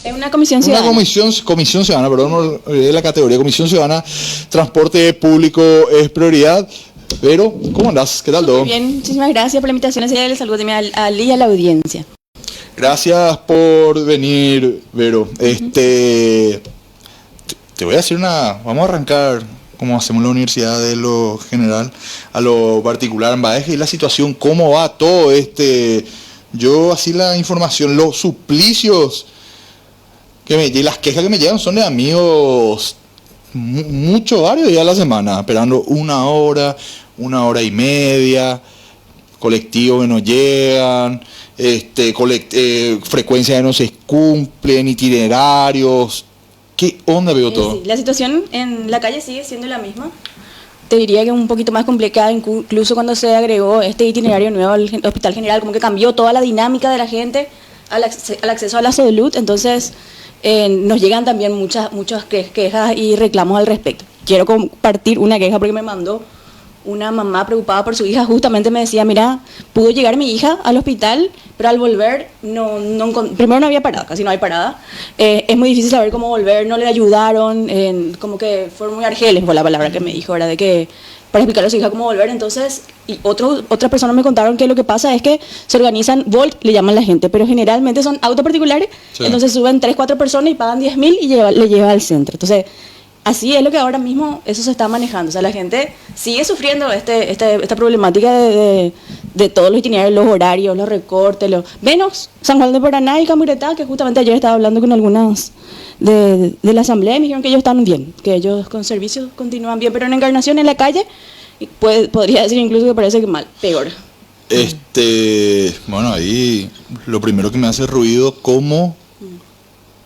Es una comisión ciudadana. Comisión ciudadana, perdón, de la categoría Comisión Ciudadana. Transporte público es prioridad. Pero, ¿cómo andás? ¿Qué tal todo? Muy bien, muchísimas gracias por la invitación. Así que les saludo también a Ali y a la audiencia. Gracias por venir, Vero. Te voy a hacer vamos a arrancar como hacemos en la universidad, de lo general a lo particular en Baeje, y la situación, cómo va todo yo así la información, los suplicios y las quejas que me llegan son de amigos, varios días a la semana, esperando una hora y media, colectivos que no llegan, frecuencias que no se cumplen, itinerarios. ¿Qué onda veo todo? Sí, la situación en la calle sigue siendo la misma. Te diría que un poquito más complicada, incluso cuando se agregó este itinerario nuevo al Hospital General, como que cambió toda la dinámica de la gente al acceso a la salud. Entonces nos llegan también muchas quejas y reclamos al respecto. Quiero compartir una queja porque me mandó una mamá preocupada por su hija. Justamente me decía, mira, pudo llegar mi hija al hospital, pero al volver primero no había parada, casi no hay parada. Es muy difícil saber cómo volver, no le ayudaron, como que fueron muy argeles, fue la palabra que me dijo, ¿verdad? De que para explicarle a su hija cómo volver. Entonces, y otras personas me contaron que lo que pasa es que se organizan, Volt le llaman la gente, pero generalmente son autos particulares, sí. Entonces suben 3-4 personas y pagan 10.000 y le lleva al centro. Entonces, así es lo que ahora mismo eso se está manejando. O sea, la gente sigue sufriendo esta problemática de todos los itinerarios, los horarios, los recortes, menos San Juan de Paraná y Camburetá, que justamente ayer estaba hablando con algunas de la asamblea y me dijeron que ellos están bien, que ellos con servicios continúan bien, pero en Encarnación, en la calle, podría decir incluso que parece que mal, peor. Bueno, ahí lo primero que me hace ruido, cómo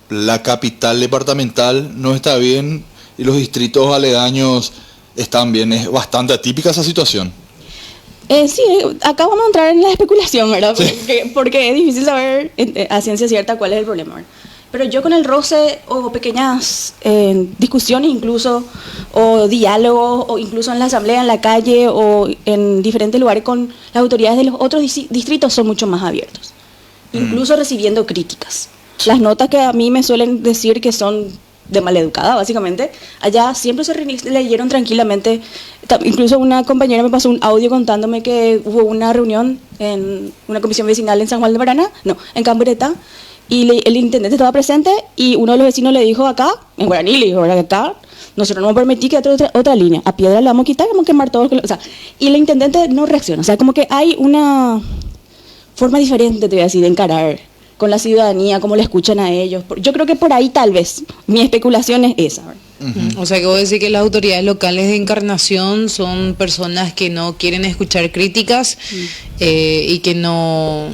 la capital departamental no está bien y los distritos aledaños están bien. Es bastante atípica esa situación. Sí, acá vamos a entrar en la especulación, ¿verdad? Sí. Porque es difícil saber a ciencia cierta cuál es el problema, ¿verdad? Pero yo con el roce o pequeñas discusiones incluso, o diálogos, o incluso en la asamblea, en la calle, o en diferentes lugares con las autoridades de los otros distritos son mucho más abiertos. Incluso recibiendo críticas. Las notas que a mí me suelen decir que son de maleducada, básicamente, allá siempre se leyeron tranquilamente. Incluso una compañera me pasó un audio contándome que hubo una reunión en una comisión vecinal en San Juan de Paraná, en Camburetá, y el intendente estaba presente y uno de los vecinos le dijo acá, en guaraní, le dijo, acá nosotros no vamos a permitir que otra línea, a piedra la vamos a quitar, vamos a quemar todo. O sea, y el intendente no reacciona. O sea, como que hay una forma diferente, te voy a decir, de encarar con la ciudadanía, cómo le escuchan a ellos. Yo creo que por ahí tal vez, mi especulación es esa. O sea, que vos decís que las autoridades locales de Encarnación son personas que no quieren escuchar críticas y que no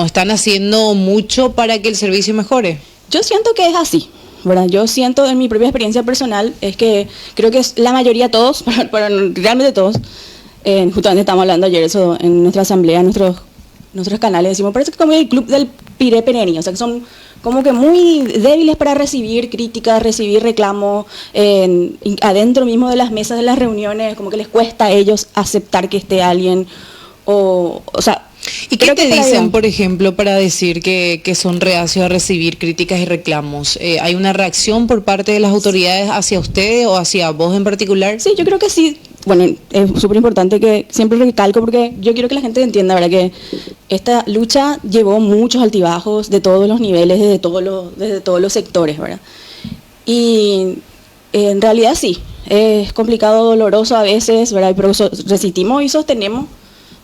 están haciendo mucho para que el servicio mejore. Yo siento que es así, ¿verdad? Yo siento en mi propia experiencia personal, es que creo que es la mayoría, todos, para realmente todos, justamente estamos hablando ayer eso en nuestra asamblea, en nuestros canales, decimos, parece que como el club del Piré Peneni, o sea, que son como que muy débiles para recibir críticas, recibir reclamos, adentro mismo de las mesas de las reuniones, como que les cuesta a ellos aceptar que esté alguien, o sea... ¿Y qué te dicen, por ejemplo, para decir que son reacios a recibir críticas y reclamos? ¿Hay una reacción por parte de las autoridades hacia ustedes o hacia vos en particular? Sí, yo creo que sí. Bueno, es súper importante que siempre recalco, porque yo quiero que la gente entienda, ¿verdad?, que esta lucha llevó muchos altibajos de todos los niveles, desde todos los sectores, ¿verdad? Y en realidad sí, es complicado, doloroso a veces, ¿verdad? Pero resistimos y sostenemos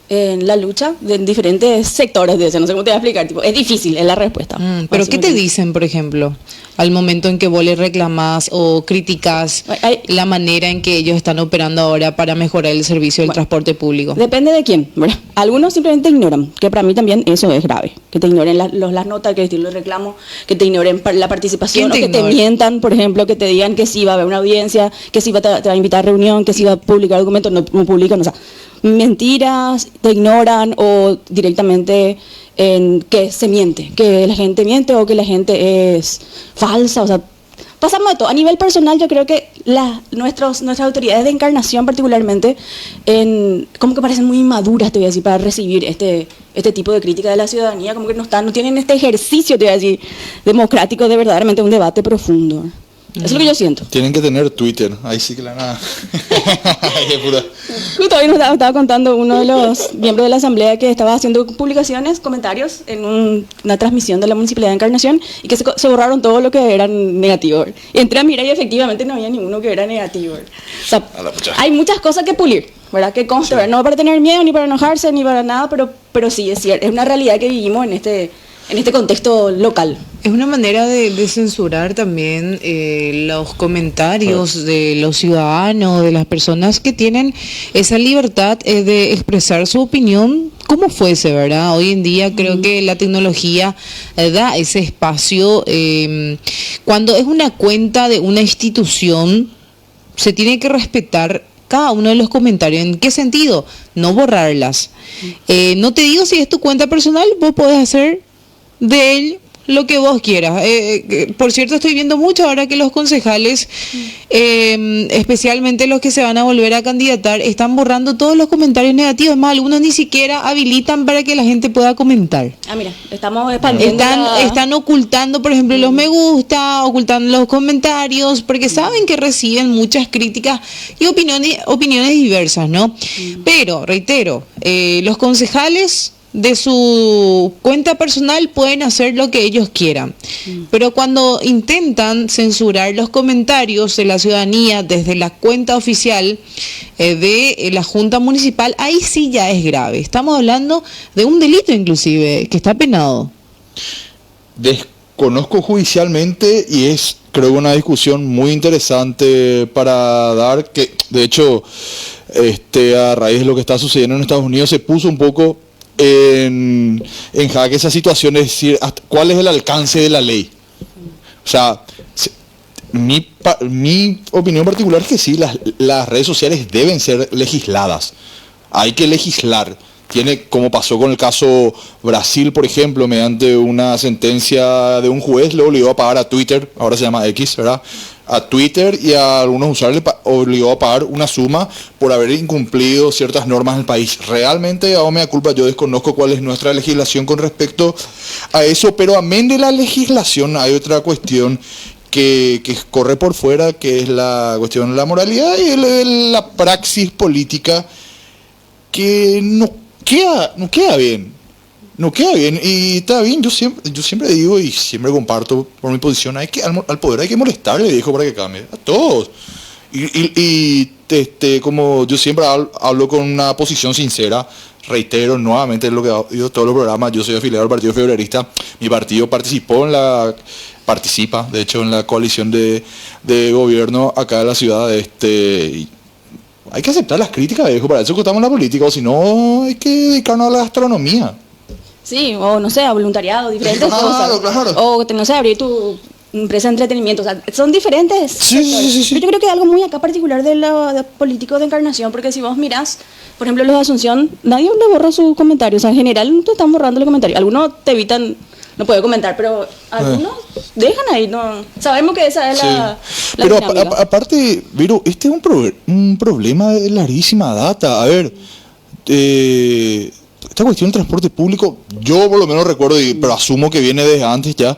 en la lucha de diferentes sectores, no sé cómo te voy a explicar, es difícil, es la respuesta. ¿Pero qué te dicen, por ejemplo, al momento en que vos le reclamás o criticas la manera en que ellos están operando ahora para mejorar el servicio del transporte público? Depende de quién, ¿verdad? Algunos simplemente ignoran, que para mí también eso es grave, que te ignoren las notas, que los reclamos, que te ignoren la participación, o que te mientan, por ejemplo, que te digan que sí va a haber una audiencia, que sí te va a invitar a reunión, que sí va a publicar documentos, no publican, o sea, mentiras, te ignoran, o directamente que se miente, que la gente miente o que la gente es falsa, o sea, pasamos de todo. A nivel personal, yo creo que nuestras autoridades de Encarnación particularmente, como que parecen muy inmaduras, te voy a decir, para recibir este tipo de crítica de la ciudadanía, como que no tienen este ejercicio, te voy a decir, democrático de verdaderamente un debate profundo. Eso es lo que yo siento. Tienen que tener Twitter, ahí sí que la nada. Justo hoy nos estaba contando uno de los miembros de la asamblea que estaba haciendo publicaciones, comentarios en una transmisión de la Municipalidad de Encarnación y que se borraron todo lo que era negativo. Y entré a mirar y efectivamente no había ninguno que era negativo. O sea, hay muchas cosas que pulir, ¿verdad? Que conste, ¿verdad? No para tener miedo, ni para enojarse, ni para nada, pero sí, es cierto, es una realidad que vivimos en este contexto local. Es una manera de censurar también los comentarios de los ciudadanos, de las personas que tienen esa libertad de expresar su opinión como fuese, ¿verdad? Hoy en día creo que la tecnología da ese espacio. Cuando es una cuenta de una institución, se tiene que respetar cada uno de los comentarios. ¿En qué sentido? No borrarlas. No te digo si es tu cuenta personal, vos podés hacer de él lo que vos quieras. Por cierto, estoy viendo mucho ahora que los concejales, especialmente los que se van a volver a candidatar, están borrando todos los comentarios negativos. Más, algunos ni siquiera habilitan para que la gente pueda comentar. Mira, estamos expandiendo. Están ocultando, por ejemplo, los me gusta, ocultando los comentarios, porque saben que reciben muchas críticas y opiniones diversas, ¿no? Pero, reitero, los concejales de su cuenta personal pueden hacer lo que ellos quieran, pero cuando intentan censurar los comentarios de la ciudadanía desde la cuenta oficial de la Junta Municipal, ahí sí ya es grave. Estamos hablando de un delito inclusive, que está penado. Desconozco judicialmente y es, creo, una discusión muy interesante para dar, que de hecho a raíz de lo que está sucediendo en Estados Unidos se puso un poco en jaque esa situación, es decir, ¿cuál es el alcance de la ley? O sea, mi opinión particular es que sí, las redes sociales deben ser legisladas. Hay que legislar. Como pasó con el caso Brasil, por ejemplo, mediante una sentencia de un juez, le obligó a pagar a Twitter, ahora se llama X, ¿verdad? A Twitter y a algunos usuarios le obligó a pagar una suma por haber incumplido ciertas normas del país. Realmente, a me da culpa, yo desconozco cuál es nuestra legislación con respecto a eso, pero amén de la legislación hay otra cuestión que corre por fuera, que es la cuestión de la moralidad y la praxis política, que no queda bien. No queda bien, y está bien, yo siempre digo y siempre comparto por mi posición, al poder hay que molestarle, viejo, para que cambie, a todos. Como yo siempre hablo con una posición sincera, reitero nuevamente lo que digo todos los programas, yo soy afiliado al Partido Febrerista, mi partido participa, de hecho, en la coalición de gobierno acá de la ciudad, y hay que aceptar las críticas, viejo, para eso estamos en la política, o si no, hay que dedicarnos a la gastronomía. Sí, o no sé, a voluntariado, diferentes cosas. Claro. O, no sé, abrir tu empresa de entretenimiento. O sea, son diferentes. Sí. Pero yo creo que algo muy acá particular de los políticos de Encarnación, porque si vos mirás, por ejemplo, los de Asunción, nadie le borra sus comentarios. O sea, en general no te están borrando los comentarios. Algunos te evitan, no puedo comentar, pero algunos dejan ahí. No sabemos que esa es la pero dinámica. aparte, Vero, este es un problema de larguísima data. A ver, esta cuestión del transporte público, yo por lo menos recuerdo, pero asumo que viene desde antes ya,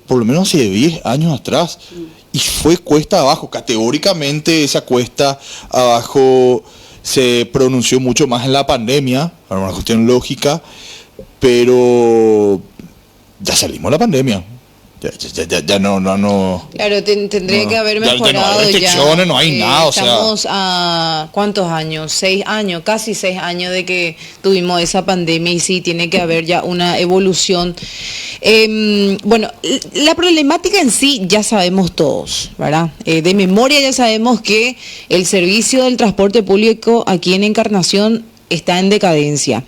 por lo menos hace 10 años atrás, y fue cuesta abajo. Categóricamente esa cuesta abajo se pronunció mucho más en la pandemia, por una cuestión lógica, pero ya salimos de la pandemia. Ya no. Claro, tendría que haber mejorado. Ya no hay restricciones, no hay nada. Estamos a ¿cuántos años? 6 años, casi 6 años de que tuvimos esa pandemia, y sí, tiene que haber ya una evolución. Bueno, la problemática en sí ya sabemos todos, ¿verdad? De memoria ya sabemos que el servicio del transporte público aquí en Encarnación está en decadencia.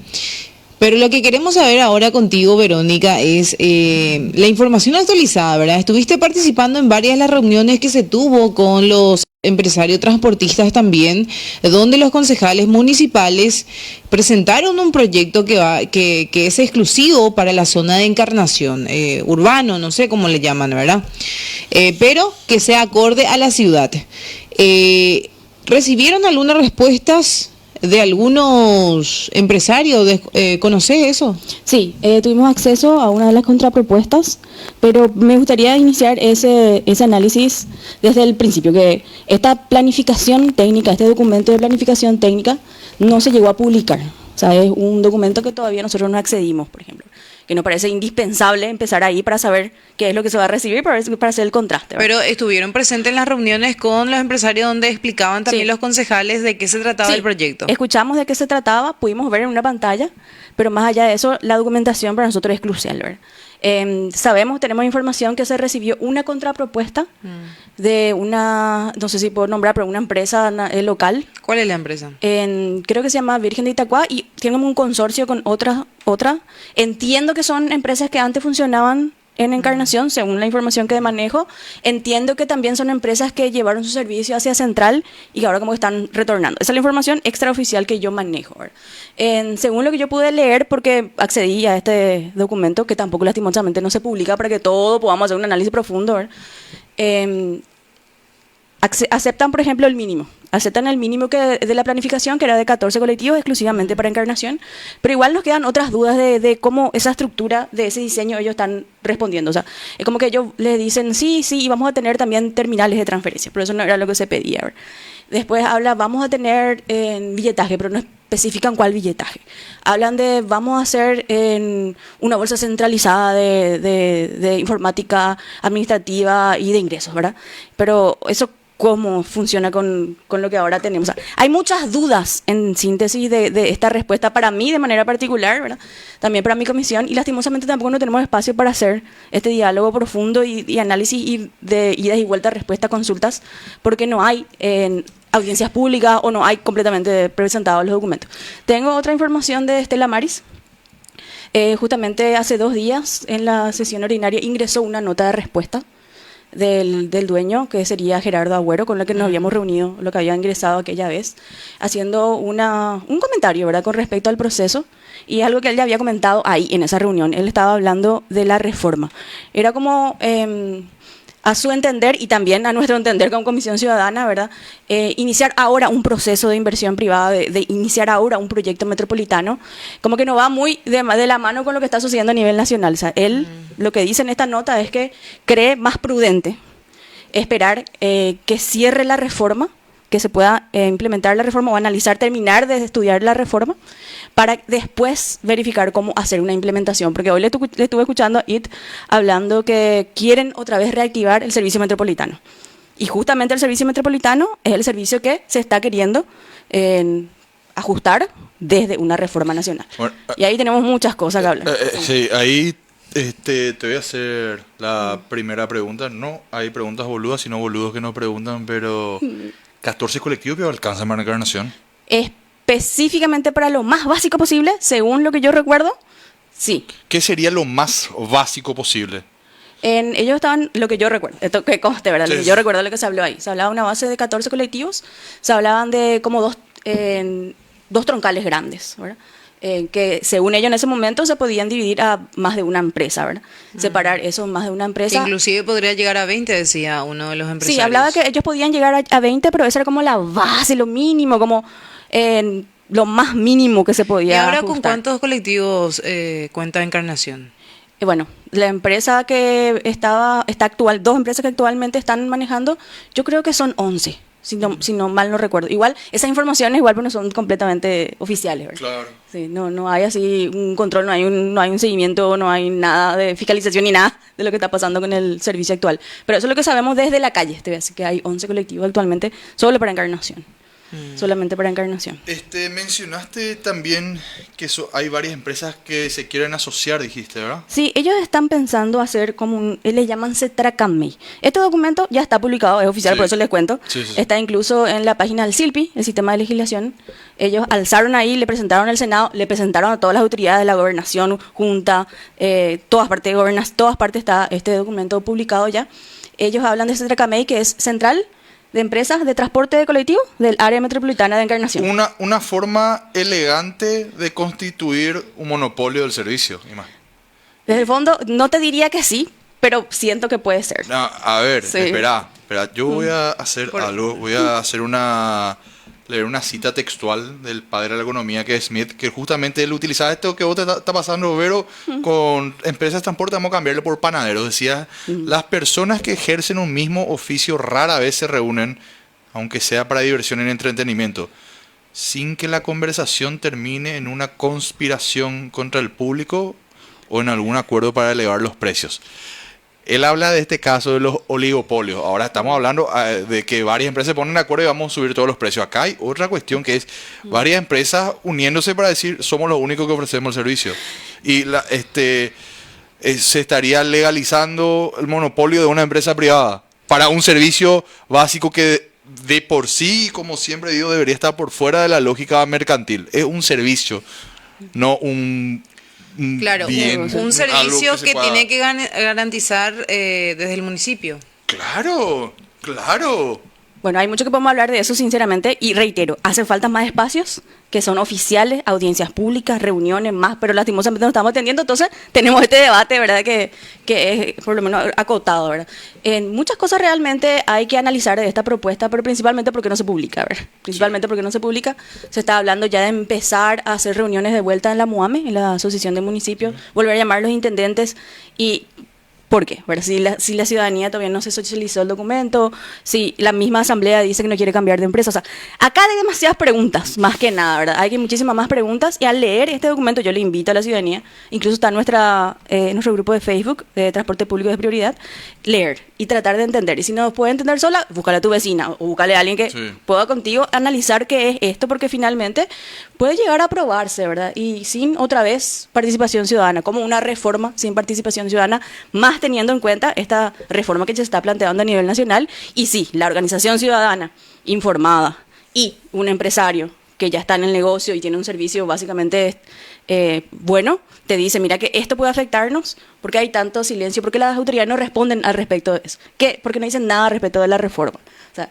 Pero lo que queremos saber ahora contigo, Verónica, es la información actualizada, ¿verdad? Estuviste participando en varias de las reuniones que se tuvo con los empresarios transportistas también, donde los concejales municipales presentaron un proyecto que es exclusivo para la zona de Encarnación, urbano, no sé cómo le llaman, ¿verdad? pero que sea acorde a la ciudad. ¿Recibieron algunas respuestas de algunos empresarios? ¿Conocés eso? Sí, tuvimos acceso a una de las contrapropuestas, pero me gustaría iniciar ese análisis desde el principio, que esta planificación técnica, este documento de planificación técnica, no se llegó a publicar. O sea, es un documento que todavía nosotros no accedimos, por ejemplo, que nos parece indispensable empezar ahí para saber qué es lo que se va a recibir, para hacer el contraste, ¿verdad? Pero estuvieron presentes en las reuniones con los empresarios donde explicaban también los concejales de qué se trataba el proyecto. Escuchamos de qué se trataba, pudimos ver en una pantalla, pero más allá de eso, la documentación para nosotros es crucial, ¿verdad? Tenemos información que se recibió una contrapropuesta de una, no sé si puedo nombrar, pero una empresa local. ¿Cuál es la empresa? Creo que se llama Virgen de Itacuá y tienen un consorcio con otra. Entiendo que son empresas que antes funcionaban en Encarnación, según la información que manejo. Entiendo que también son empresas que llevaron su servicio hacia Central y que ahora como que están retornando. Esa es la información extraoficial que yo manejo, ¿verdad? Según lo que yo pude leer, porque accedí a este documento, que tampoco lastimosamente no se publica para que todo podamos hacer un análisis profundo, ¿verdad? Aceptan, por ejemplo, el mínimo. Aceptan el mínimo de la planificación, que era de 14 colectivos exclusivamente para Encarnación, pero igual nos quedan otras dudas de cómo esa estructura de ese diseño ellos están respondiendo. O sea, es como que ellos les dicen, sí, y vamos a tener también terminales de transferencia, pero eso no era lo que se pedía, ¿verdad? Después vamos a tener billetaje, pero no especifican cuál billetaje. Hablan vamos a hacer una bolsa centralizada de informática administrativa y de ingresos, ¿verdad? Pero eso, ¿cómo funciona con lo que ahora tenemos? O sea, hay muchas dudas, en síntesis, de esta respuesta para mí de manera particular, ¿verdad? También para mi comisión, y lastimosamente tampoco no tenemos espacio para hacer este diálogo profundo y análisis de idas y vueltas, respuestas, consultas, porque no hay audiencias públicas o no hay completamente presentados los documentos. Tengo otra información de Estela Maris. Justamente hace 2 días, en la sesión ordinaria, ingresó una nota de respuesta del dueño, que sería Gerardo Agüero, con el que nos habíamos reunido, lo que había ingresado aquella vez, haciendo un comentario, ¿verdad?, con respecto al proceso, y algo que él ya había comentado ahí, en esa reunión. Él estaba hablando de la reforma. Era como, a su entender, y también a nuestro entender como Comisión Ciudadana, ¿verdad?, iniciar ahora un proceso de inversión privada, de iniciar ahora un proyecto metropolitano, como que no va muy de la mano con lo que está sucediendo a nivel nacional. O sea, él lo que dice en esta nota es que cree más prudente esperar que cierre la reforma, que se pueda implementar la reforma o analizar, terminar de estudiar la reforma, para después verificar cómo hacer una implementación. Porque hoy le estuve escuchando a IT hablando que quieren otra vez reactivar el servicio metropolitano. Y justamente el servicio metropolitano es el servicio que se está queriendo ajustar desde una reforma nacional. Bueno, y ahí tenemos muchas cosas que hablar. Sí, ahí te voy a hacer la primera pregunta. No hay preguntas boludas, sino boludos que nos preguntan, pero 14 colectivos que alcanzan para Encarnación. Específicamente para lo más básico posible, según lo que yo recuerdo, sí. ¿Qué sería lo más básico posible? Ellos estaban, lo que yo recuerdo, esto que conste, ¿verdad? Sí. Yo recuerdo lo que se habló ahí. Se hablaba de una base de 14 colectivos, se hablaban de como dos troncales grandes, ¿verdad? Que según ellos en ese momento se podían dividir a más de una empresa, ¿verdad? Separar eso más de una empresa. Inclusive podría llegar a 20, decía uno de los empresarios. Sí, hablaba que ellos podían llegar a 20, pero eso era como la base, lo mínimo, como lo más mínimo que se podía. ¿Y ahora ajustar. con cuántos colectivos cuenta Encarnación? Bueno, la empresa que está actual, 2 empresas que actualmente están manejando, yo creo que son 11. Si no mal no recuerdo. Igual, esas informaciones igual no son completamente oficiales, ¿verdad? Claro. Sí, no hay así un control, no hay un seguimiento, no hay nada de fiscalización ni nada de lo que está pasando con el servicio actual. Pero eso es lo que sabemos desde la calle. Así que hay 11 colectivos actualmente solo para Encarnación. Solamente para Encarnación. Mencionaste también que hay varias empresas que se quieren asociar, dijiste, ¿verdad? Sí, ellos están pensando hacer como le llaman Cetracamey. Este documento ya está publicado, es oficial, sí. Por eso les cuento. Sí. Está incluso en la página del CILPI, el Sistema de Legislación. Ellos alzaron ahí, le presentaron al Senado, le presentaron a todas las autoridades de la Gobernación, Junta, todas partes está este documento publicado ya. Ellos hablan de Cetracamey, que es Central de Empresas de Transporte de Colectivo del Área Metropolitana de Encarnación. Una forma elegante de constituir un monopolio del servicio, Ima. Desde el fondo, no te diría que sí, pero siento que puede ser. No, a ver, Sí. espera. Yo voy a hacer algo, voy a hacer leer una cita textual del padre de la economía, que es Smith, que justamente él utilizaba esto que vos te está pasando, Vero, con empresas de transporte, vamos a cambiarlo por panaderos. Decía, las personas que ejercen un mismo oficio rara vez se reúnen, aunque sea para diversión y entretenimiento, sin que la conversación termine en una conspiración contra el público o en algún acuerdo para elevar los precios. Él habla de este caso de los oligopolios. Ahora estamos hablando de que varias empresas se ponen de acuerdo y vamos a subir todos los precios. Acá hay otra cuestión que es varias empresas uniéndose para decir somos los únicos que ofrecemos el servicio. Y se estaría legalizando el monopolio de una empresa privada para un servicio básico que de por sí, como siempre digo, debería estar por fuera de la lógica mercantil. Es un servicio, no un Claro, bien, un algo servicio se que pueda- tiene que garantizar desde el municipio. Claro, claro. Bueno, hay mucho que podemos hablar de eso, sinceramente, y reitero, hacen falta más espacios que son oficiales, audiencias públicas, reuniones más, pero lastimosamente no estamos atendiendo, entonces tenemos este debate, ¿verdad?, que es por lo menos acotado, ¿verdad? En muchas cosas realmente hay que analizar de esta propuesta, pero principalmente porque no se publica, ¿verdad? Principalmente porque no se publica, se está hablando ya de empezar a hacer reuniones de vuelta en la MUAME, en la Asociación de Municipios, volver a llamar a los intendentes y... ¿Por qué? ¿Verdad? Si la ciudadanía todavía no se socializó el documento, si la misma asamblea dice que no quiere cambiar de empresa. O sea, acá hay demasiadas preguntas, más que nada, ¿verdad? Hay muchísimas más preguntas y al leer este documento yo le invito a la ciudadanía, incluso está en nuestro grupo de Facebook de Transporte Público de Prioridad, leer y tratar de entender. Y si no puede entender sola, búscale a tu vecina o búscale a alguien que Sí. pueda contigo analizar qué es esto, porque finalmente puede llegar a aprobarse, ¿verdad? Y sin otra vez participación ciudadana, como una reforma sin participación ciudadana, más teniendo en cuenta esta reforma que se está planteando a nivel nacional. Y sí, la organización ciudadana informada y un empresario que ya está en el negocio y tiene un servicio básicamente bueno, te dice, mira que esto puede afectarnos, porque hay tanto silencio, porque las autoridades no responden al respecto de eso, ¿qué? Porque no dicen nada respecto de la reforma. O sea,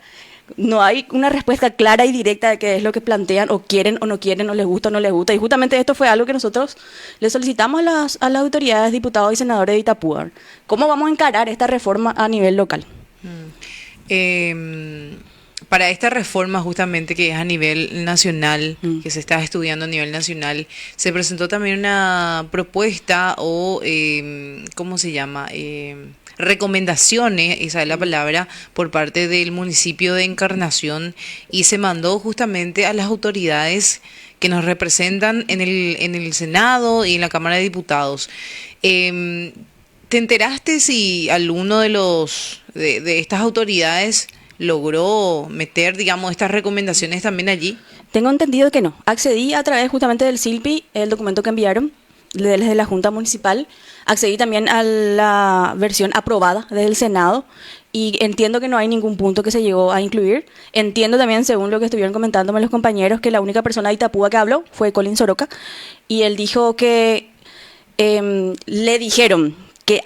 no hay una respuesta clara y directa de qué es lo que plantean, o quieren o no quieren, o les gusta o no les gusta. Y justamente esto fue algo que nosotros le solicitamos a las autoridades, diputados y senadores de Itapúa. ¿Cómo vamos a encarar esta reforma a nivel local? Para esta reforma justamente que es a nivel nacional, que se está estudiando a nivel nacional, se presentó también una propuesta o, ¿cómo se llama? Recomendaciones, esa es la palabra, por parte del municipio de Encarnación, y se mandó justamente a las autoridades que nos representan en el Senado y en la Cámara de Diputados. ¿Te enteraste si alguno de estas autoridades logró meter, digamos, estas recomendaciones también allí? Tengo entendido que no. Accedí a través justamente del SILPI, el documento que enviaron desde la Junta Municipal. Accedí también a la versión aprobada del Senado y entiendo que no hay ningún punto que se llegó a incluir. Entiendo también, según lo que estuvieron comentándome los compañeros, que la única persona de Itapúa que habló fue Colin Soroka, y él dijo que le dijeron que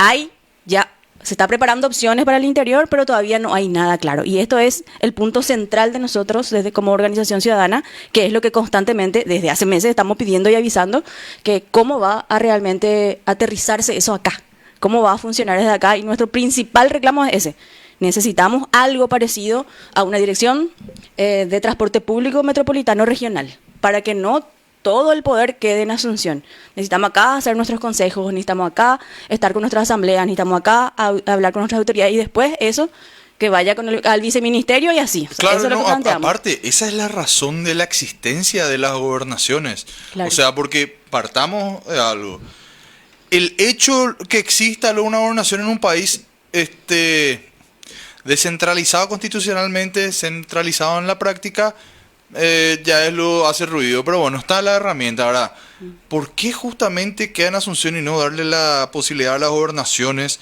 se está preparando opciones para el interior, pero todavía no hay nada claro. Y esto es el punto central de nosotros desde como organización ciudadana, que es lo que constantemente desde hace meses estamos pidiendo y avisando, que cómo va a realmente aterrizarse eso acá, cómo va a funcionar desde acá. Y nuestro principal reclamo es ese. Necesitamos algo parecido a una dirección de transporte público metropolitano regional, para que no todo el poder quede en Asunción. Necesitamos acá hacer nuestros consejos, necesitamos acá estar con nuestras asambleas, necesitamos acá hablar con nuestras autoridades, y después eso que vaya al viceministerio y así. O sea, Claro, eso es lo no, que planteamos. aparte, esa es la razón de la existencia de las gobernaciones. Claro. O sea, porque partamos de algo. El hecho que exista una gobernación en un país descentralizado constitucionalmente, centralizado en la práctica, ya es lo hace ruido, pero bueno, está la herramienta. Ahora, ¿por qué justamente queda en Asunción y no darle la posibilidad a las gobernaciones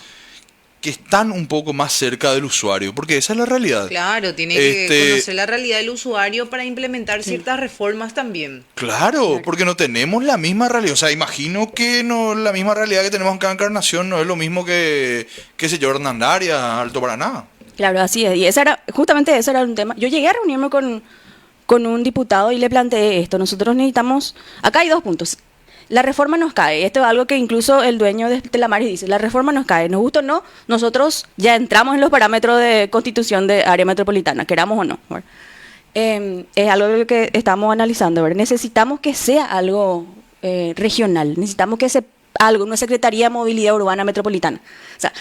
que están un poco más cerca del usuario? Porque esa es la realidad. Claro, tiene que conocer la realidad del usuario para implementar ciertas reformas también. Claro, porque no tenemos la misma realidad. O sea, imagino que no la misma realidad que tenemos acá en Encarnación no es lo mismo que sé yo, Hernandaria, Alto Paraná. Claro, así es. Y justamente eso era un tema. Yo llegué a reunirme con un diputado y le planteé esto. Nosotros necesitamos, acá hay dos puntos. la reforma nos cae. Esto es algo que incluso el dueño de Telamaris dice, la reforma nos cae. Nos gusta o no, nosotros ya entramos en los parámetros de constitución de área metropolitana, queramos o no. ¿Verdad? Es algo que estamos analizando. ¿Verdad? Necesitamos que sea algo regional, necesitamos que sea algo, una Secretaría de Movilidad Urbana Metropolitana. O sea,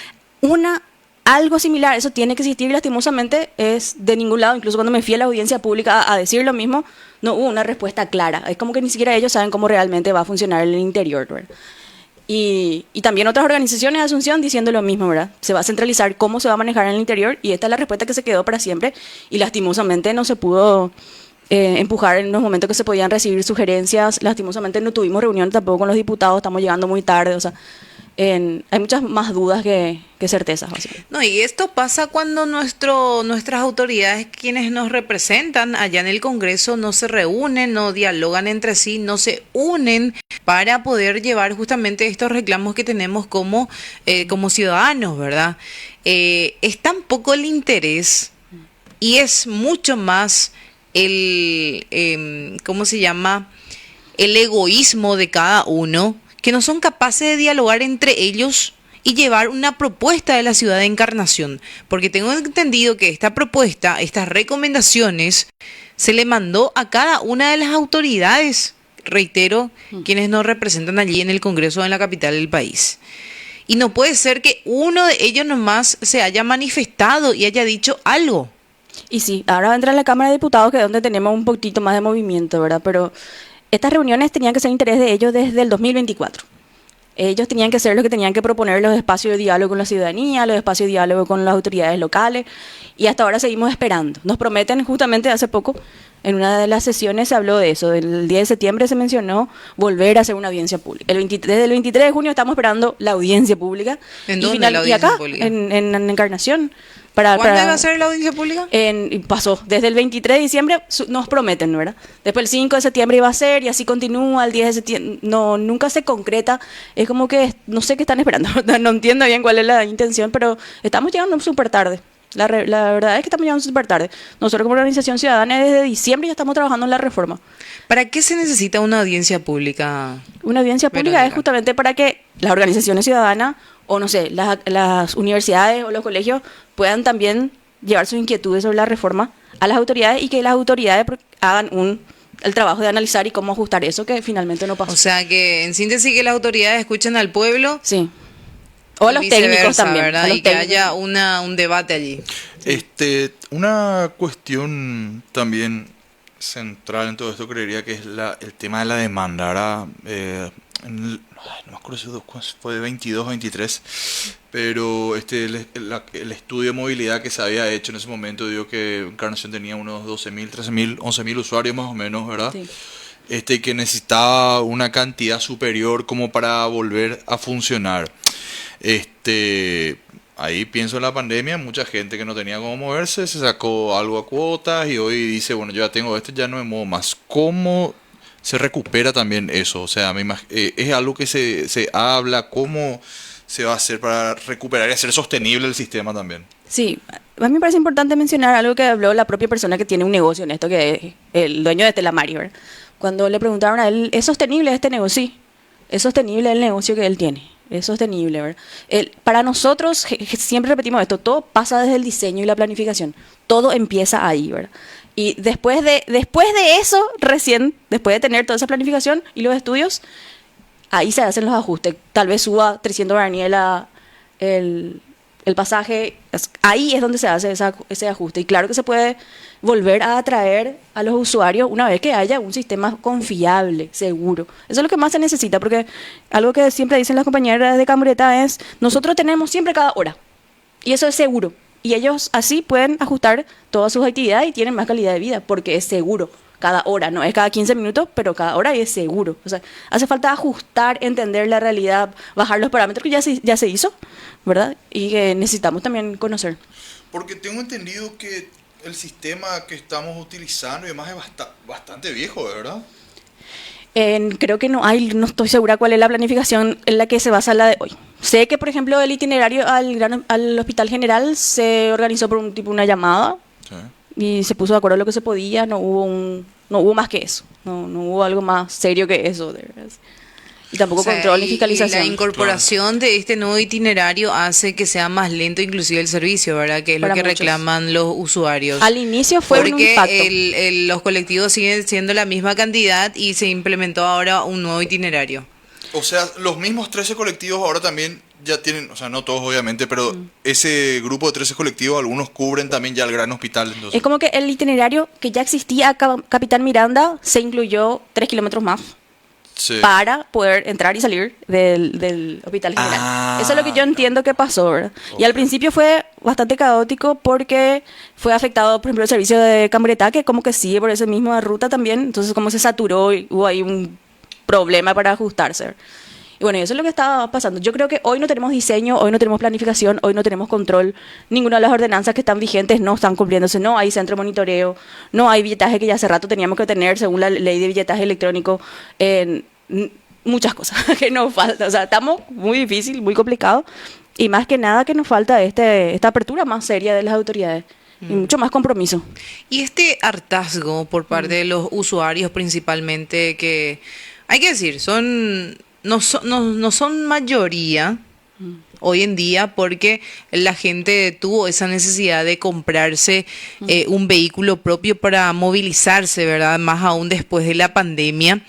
algo similar, eso tiene que existir y lastimosamente es de ningún lado. Incluso cuando me fui a la audiencia pública a decir lo mismo, no hubo una respuesta clara. Es como que ni siquiera ellos saben cómo realmente va a funcionar en el interior, ¿verdad? Y también otras organizaciones de Asunción diciendo lo mismo, ¿verdad? Se va a centralizar cómo se va a manejar en el interior y esta es la respuesta que se quedó para siempre y lastimosamente no se pudo empujar en los momentos que se podían recibir sugerencias. Lastimosamente no tuvimos reunión tampoco con los diputados, estamos llegando muy tarde, o sea, hay muchas más dudas que certezas. No, y esto pasa cuando nuestras autoridades, quienes nos representan allá en el Congreso, no se reúnen, no dialogan entre sí, no se unen para poder llevar justamente estos reclamos que tenemos como ciudadanos, ¿verdad? Es tan poco el interés y es mucho más ¿cómo se llama? El egoísmo de cada uno, que no son capaces de dialogar entre ellos y llevar una propuesta de la ciudad de Encarnación. Porque tengo entendido que esta propuesta, estas recomendaciones, se le mandó a cada una de las autoridades, reitero, quienes nos representan allí en el Congreso en la capital del país. Y no puede ser que uno de ellos nomás se haya manifestado y haya dicho algo. Y sí, ahora va a entrar a la Cámara de Diputados, que es donde tenemos un poquito más de movimiento, ¿verdad? Pero estas reuniones tenían que ser interés de ellos desde el 2024. Ellos tenían que ser los que tenían que proponer los espacios de diálogo con la ciudadanía, los espacios de diálogo con las autoridades locales, y hasta ahora seguimos esperando. Nos prometen, justamente hace poco, en una de las sesiones se habló de eso, el 10 de septiembre se mencionó volver a hacer una audiencia pública. Desde el 23 de junio estamos esperando la audiencia pública. ¿En dónde la audiencia acá, pública? En Encarnación. ¿Cuándo va a ser la audiencia pública? Y pasó, desde el 23 de diciembre nos prometen, ¿verdad? Después el 5 de septiembre iba a ser y así continúa, el 10 de septiembre, no, nunca se concreta, es como que no sé qué están esperando, no entiendo bien cuál es la intención, pero estamos llegando súper tarde. La verdad es que estamos llegando súper tarde. Nosotros como organización ciudadana desde diciembre ya estamos trabajando en la reforma. ¿Para qué se necesita una audiencia pública? Una audiencia pública es justamente para que las organizaciones ciudadanas o no sé, las universidades o los colegios puedan también llevar sus inquietudes sobre la reforma a las autoridades y que las autoridades hagan el trabajo de analizar y cómo ajustar eso que finalmente no pasó. O sea que en síntesis que las autoridades escuchen al pueblo. Sí. O a los técnicos también. ¿verdad? Y que haya un debate allí. Una cuestión también central en todo esto creería que es el tema de la demanda. Ahora, no me acuerdo si fue de 22 o 23, pero el estudio de movilidad que se había hecho en ese momento dio que Encarnación tenía unos 12.000, 13.000, 11.000 usuarios más o menos, ¿verdad? Sí. Y que necesitaba una cantidad superior como para volver a funcionar. Ahí pienso en la pandemia, mucha gente que no tenía cómo moverse, se sacó algo a cuotas y hoy dice, bueno, yo ya tengo esto, ya no me muevo más. ¿Cómo se recupera también eso? O sea, es algo que se habla, ¿cómo se va a hacer para recuperar y hacer sostenible el sistema también? Sí, a mí me parece importante mencionar algo que habló la propia persona que tiene un negocio en esto, que es el dueño de Telamaris, ¿verdad? Cuando le preguntaron a él, ¿es sostenible este negocio? Sí, es sostenible el negocio que él tiene. Es sostenible, ¿verdad? Para nosotros, siempre repetimos esto, todo pasa desde el diseño y la planificación. Todo empieza ahí, ¿verdad? Y después de eso, recién, después de tener toda esa planificación y los estudios, ahí se hacen los ajustes. Tal vez suba 300 guaraníes el pasaje. Ahí es donde se hace ese ajuste. Y claro que se puede volver a atraer a los usuarios una vez que haya un sistema confiable, seguro. Eso es lo que más se necesita, porque algo que siempre dicen las compañeras de Camureta es, nosotros tenemos siempre cada hora, y eso es seguro. Y ellos así pueden ajustar todas sus actividades y tienen más calidad de vida, porque es seguro. Cada hora, no es cada 15 minutos, pero cada hora es seguro. O sea, hace falta ajustar, entender la realidad, bajar los parámetros que ya se hizo, ¿verdad? Y que necesitamos también conocer. Porque tengo entendido que el sistema que estamos utilizando y demás es bastante viejo, ¿verdad? Creo que no estoy segura cuál es la planificación en la que se basa la de hoy. Sé que, por ejemplo, el itinerario al Hospital General se organizó por una llamada. Sí. Y se puso de acuerdo en lo que se podía, no hubo más que eso, no hubo algo más serio que eso. y tampoco O sea, control ni y fiscalización. la incorporación de este nuevo itinerario hace que sea más lento inclusive el servicio, ¿verdad? Que es lo Para que muchos. reclaman los usuarios. Al inicio fue un Porque impacto. los colectivos siguen siendo la misma cantidad y se implementó ahora un nuevo itinerario. O sea, los mismos 13 colectivos ahora también ya tienen, o sea, no todos obviamente, pero ese grupo de 13 colectivos, algunos cubren también ya el gran hospital. Entonces. Es como que el itinerario que ya existía a Capitán Miranda se incluyó 3 kilómetros más Sí. para poder entrar y salir del Hospital General. Ah, Eso es lo que yo entiendo que pasó, ¿verdad? Y al Ok. principio fue bastante caótico porque fue afectado, por ejemplo, el servicio de Cambretá, que como que sigue por esa misma ruta también. Entonces como se saturó y hubo ahí un problema para ajustarse. Y bueno, eso es lo que estaba pasando. Yo creo que hoy no tenemos diseño, hoy no tenemos planificación, hoy no tenemos control. Ninguna de las ordenanzas que están vigentes no están cumpliéndose. No hay centro de monitoreo, no hay billetaje que ya hace rato teníamos que tener según la ley de billetaje electrónico. Muchas cosas que nos faltan. O sea, estamos muy difícil, muy complicado. Y más que nada que nos falta esta apertura más seria de las autoridades. Y mucho más compromiso. Y este hartazgo por parte de los usuarios principalmente, que hay que decir, no son mayoría hoy en día, porque la gente tuvo esa necesidad de comprarse un vehículo propio para movilizarse, ¿verdad? Más aún después de la pandemia.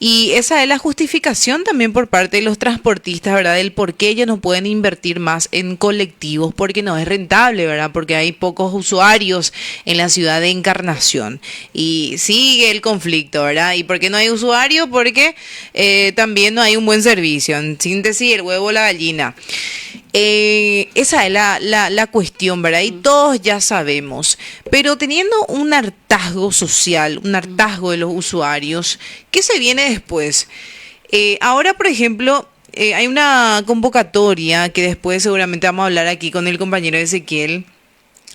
Y esa es la justificación también por parte de los transportistas, ¿verdad? Del por qué ellos no pueden invertir más en colectivos, porque no es rentable, ¿verdad? Porque hay pocos usuarios en la ciudad de Encarnación. Y sigue el conflicto, ¿verdad? ¿Y por qué no hay usuario? Porque también no hay un buen servicio. En síntesis, el huevo o la gallina. Esa es la cuestión, ¿verdad? Y todos ya sabemos. Pero teniendo un hartazgo social, un hartazgo de los usuarios, ¿qué se viene después? Ahora, por ejemplo, hay una convocatoria que después seguramente vamos a hablar aquí con el compañero Ezequiel.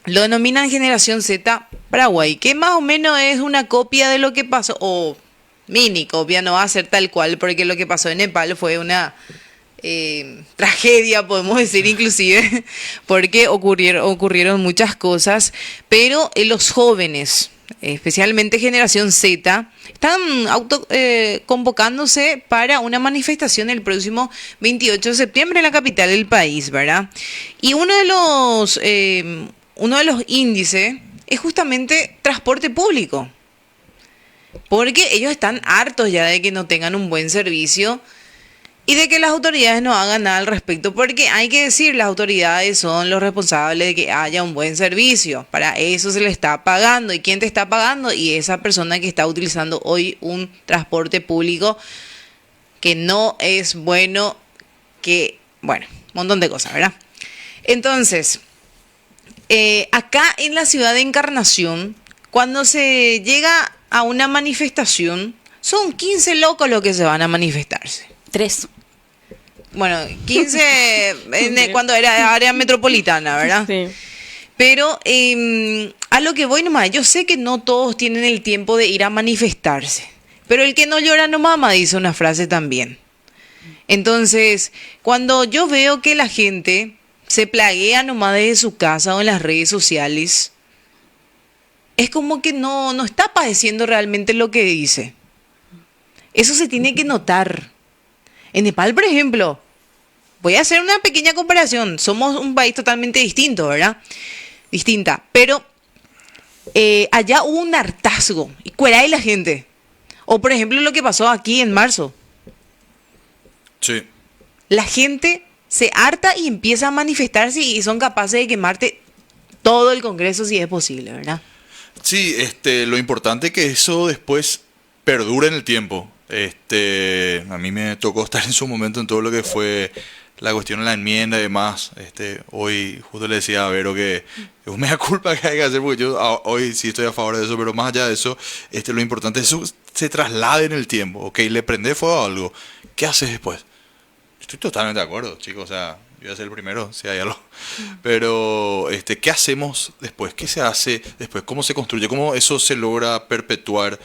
Lo denominan Generación Z Paraguay, que más o menos es una copia de lo que pasó, o mini copia, no va a ser tal cual, porque lo que pasó en Nepal fue una tragedia, podemos decir inclusive, porque ocurrieron muchas cosas, pero los jóvenes, especialmente Generación Z, están convocándose para una manifestación el próximo 28 de septiembre en la capital del país, ¿verdad? Y uno de los índices es justamente transporte público, porque ellos están hartos ya de que no tengan un buen servicio y de que las autoridades no hagan nada al respecto, porque hay que decir, las autoridades son los responsables de que haya un buen servicio. Para eso se le está pagando. ¿Y quién te está pagando? Y esa persona que está utilizando hoy un transporte público que no es bueno, un montón de cosas, ¿verdad? Entonces, acá en la ciudad de Encarnación, cuando se llega a una manifestación, son 15 locos los que se van a manifestarse. 3. Bueno, 15 cuando era área metropolitana, ¿verdad? Sí. Pero a lo que voy nomás, yo sé que no todos tienen el tiempo de ir a manifestarse, pero el que no llora no mama, dice una frase también. Entonces, cuando yo veo que la gente se plaguea nomás desde su casa o en las redes sociales, es como que no está padeciendo realmente lo que dice. Eso se tiene que notar. En Nepal, por ejemplo, voy a hacer una pequeña comparación. Somos un país totalmente distinto, ¿verdad? Distinta. Pero allá hubo un hartazgo. Y cuera de la gente. O, por ejemplo, lo que pasó aquí en marzo. Sí. La gente se harta y empieza a manifestarse y son capaces de quemarte todo el Congreso si es posible, ¿verdad? Sí, lo importante es que eso después perdure en el tiempo. A mí me tocó estar en su momento en todo lo que fue la cuestión de la enmienda y demás. Hoy justo le decía a Vero que es una culpa que hay que hacer, porque yo hoy sí estoy a favor de eso, pero más allá de eso, lo importante es que eso se traslade en el tiempo. Ok, le prende fuego a algo. ¿Qué haces después? Estoy totalmente de acuerdo, chicos. O sea, yo voy a ser el primero, si hay algo. Pero, ¿qué hacemos después? ¿Qué se hace después? ¿Cómo se construye? ¿Cómo eso se logra perpetuar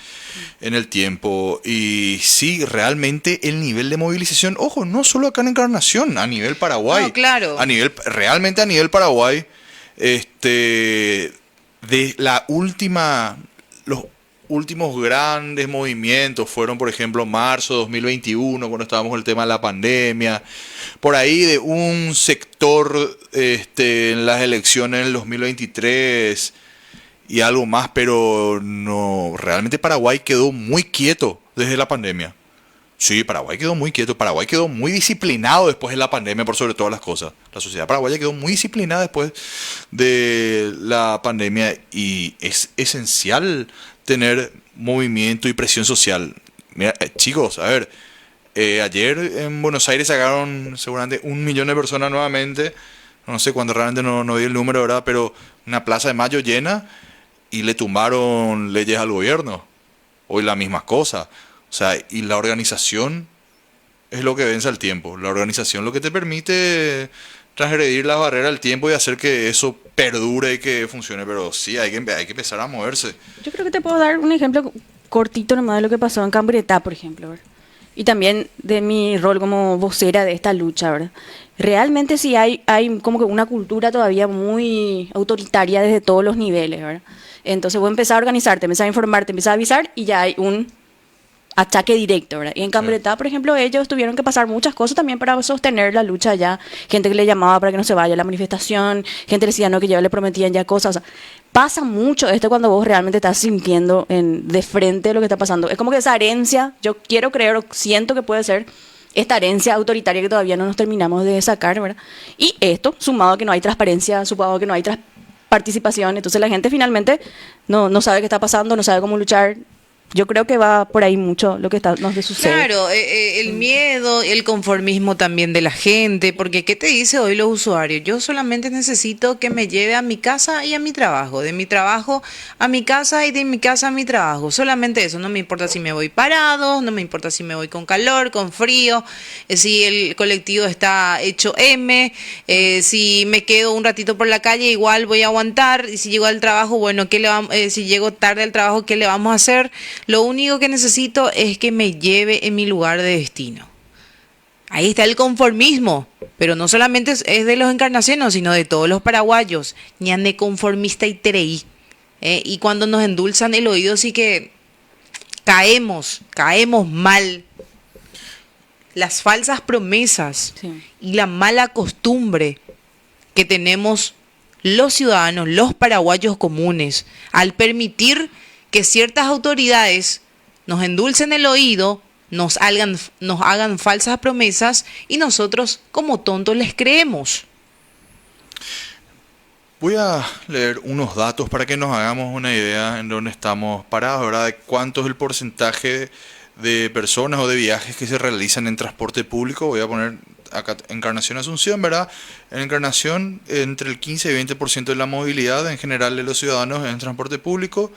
en el tiempo? Y sí, realmente el nivel de movilización, ojo, no solo acá en Encarnación, a nivel Paraguay. No, claro. Realmente a nivel Paraguay, de la última, últimos grandes movimientos fueron, por ejemplo, marzo de 2021, cuando estábamos con el tema de la pandemia, por ahí de un sector en las elecciones del 2023 y algo más, pero no, realmente Paraguay quedó muy quieto desde la pandemia. Sí, Paraguay quedó muy quieto, Paraguay quedó muy disciplinado después de la pandemia por sobre todas las cosas. La sociedad paraguaya quedó muy disciplinada después de la pandemia y es esencial tener movimiento y presión social. Mira, chicos, a ver, ayer en Buenos Aires sacaron seguramente 1 millón de personas nuevamente, no sé cuándo, realmente no vi el número, ¿verdad? Pero una Plaza de Mayo llena y le tumbaron leyes al gobierno. Hoy la misma cosa. O sea, y la organización es lo que vence al tiempo. La organización lo que te permite transgredir las barreras del tiempo y hacer que eso perdure y que funcione. Pero sí, hay que empezar a moverse. Yo creo que te puedo dar un ejemplo cortito nomás de lo que pasó en Cambretá, por ejemplo, ¿verdad? Y también de mi rol como vocera de esta lucha, ¿verdad? Realmente sí hay como que una cultura todavía muy autoritaria desde todos los niveles, ¿verdad? Entonces vos empezás a organizarte, empezás a informarte, empezás a avisar y ya hay un ataque directo, ¿verdad? Y en Cambretá, por ejemplo, ellos tuvieron que pasar muchas cosas también para sostener la lucha allá. Gente que le llamaba para que no se vaya a la manifestación, gente le decía no, que ya le prometían ya cosas. O sea, pasa mucho esto cuando vos realmente estás sintiendo de frente lo que está pasando. Es como que esa herencia, yo quiero creer, o siento que puede ser esta herencia autoritaria que todavía no nos terminamos de sacar, ¿verdad? Y esto, sumado a que no hay transparencia, sumado a que no hay participación, entonces la gente finalmente no sabe qué está pasando, no sabe cómo luchar. Yo creo que va por ahí mucho lo que nos sucede. Claro, el miedo, el conformismo también de la gente, porque ¿qué te dice hoy los usuarios? Yo solamente necesito que me lleve a mi casa y a mi trabajo, de mi trabajo a mi casa y de mi casa a mi trabajo, solamente eso, no me importa si me voy parado, no me importa si me voy con calor, con frío, si el colectivo está hecho M, si me quedo un ratito por la calle igual voy a aguantar, y si llego al trabajo, bueno, si llego tarde al trabajo, ¿qué le vamos a hacer? Lo único que necesito es que me lleve en mi lugar de destino. Ahí está el conformismo, pero no solamente es de los encarnaciones, sino de todos los paraguayos. Ñande conformista y tereí. Y cuando nos endulzan el oído sí que caemos mal. Las falsas promesas y la mala costumbre que tenemos los ciudadanos, los paraguayos comunes, al permitir que ciertas autoridades nos endulcen el oído, nos hagan falsas promesas y nosotros como tontos les creemos. Voy a leer unos datos para que nos hagamos una idea en dónde estamos parados, ¿verdad? De cuánto es el porcentaje de personas o de viajes que se realizan en transporte público. Voy a poner acá Encarnación Asunción, ¿verdad? En Encarnación, entre el 15 y 20% de la movilidad en general de los ciudadanos en transporte público,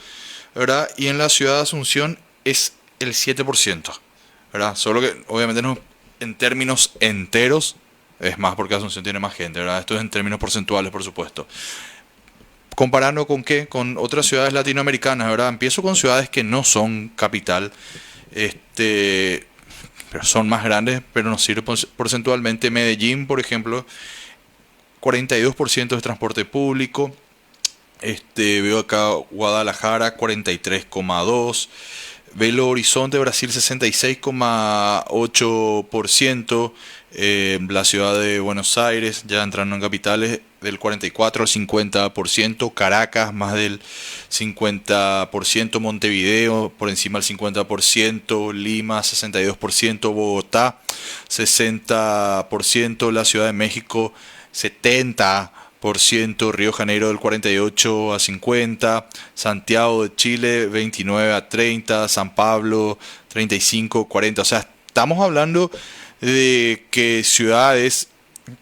¿verdad? Y en la ciudad de Asunción es el 7%, ¿verdad? Solo que obviamente no, en términos enteros es más porque Asunción tiene más gente, ¿verdad? Esto es en términos porcentuales, por supuesto. Comparando con qué, con otras ciudades latinoamericanas, ¿verdad? Empiezo con ciudades que no son capital, pero son más grandes, pero nos sirve porcentualmente. Medellín, por ejemplo, 42% de transporte público. Veo acá Guadalajara 43,2%, Belo Horizonte, Brasil 66,8%, la ciudad de Buenos Aires, ya entrando en capitales, del 44 al 50%, Caracas más del 50%, Montevideo por encima del 50%, Lima 62%, Bogotá 60%, la Ciudad de México 70%, Río Janeiro del 48 a 50, Santiago de Chile 29 a 30, San Pablo 35 a 40. O sea, estamos hablando de que ciudades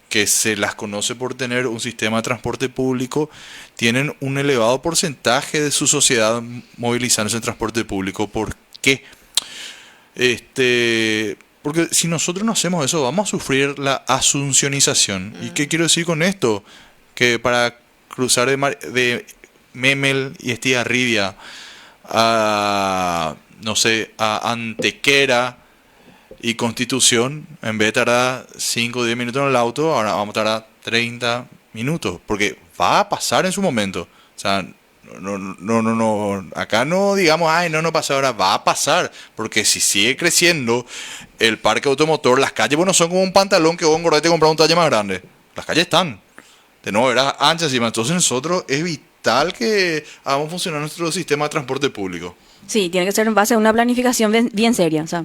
que se las conoce por tener un sistema de transporte público tienen un elevado porcentaje de su sociedad movilizándose en transporte público. ¿Por qué? Porque si nosotros no hacemos eso, vamos a sufrir la asuncionización. ¿Y qué quiero decir con esto? Que para cruzar de Memel y Estigarribia a, no sé, a Antequera y Constitución, en vez de tardar 5 o 10 minutos en el auto, ahora vamos a tardar 30 minutos, porque va a pasar en su momento. O sea, Acá no digamos, ay, no pasa ahora, va a pasar, porque si sigue creciendo el parque automotor, las calles, bueno, son como un pantalón que vos engordás y te compras un talle más grande. Las calles están, de nuevo, era anchas encima. Entonces nosotros es vital que hagamos funcionar nuestro sistema de transporte público. Sí, tiene que ser en base a una planificación bien seria. O sea,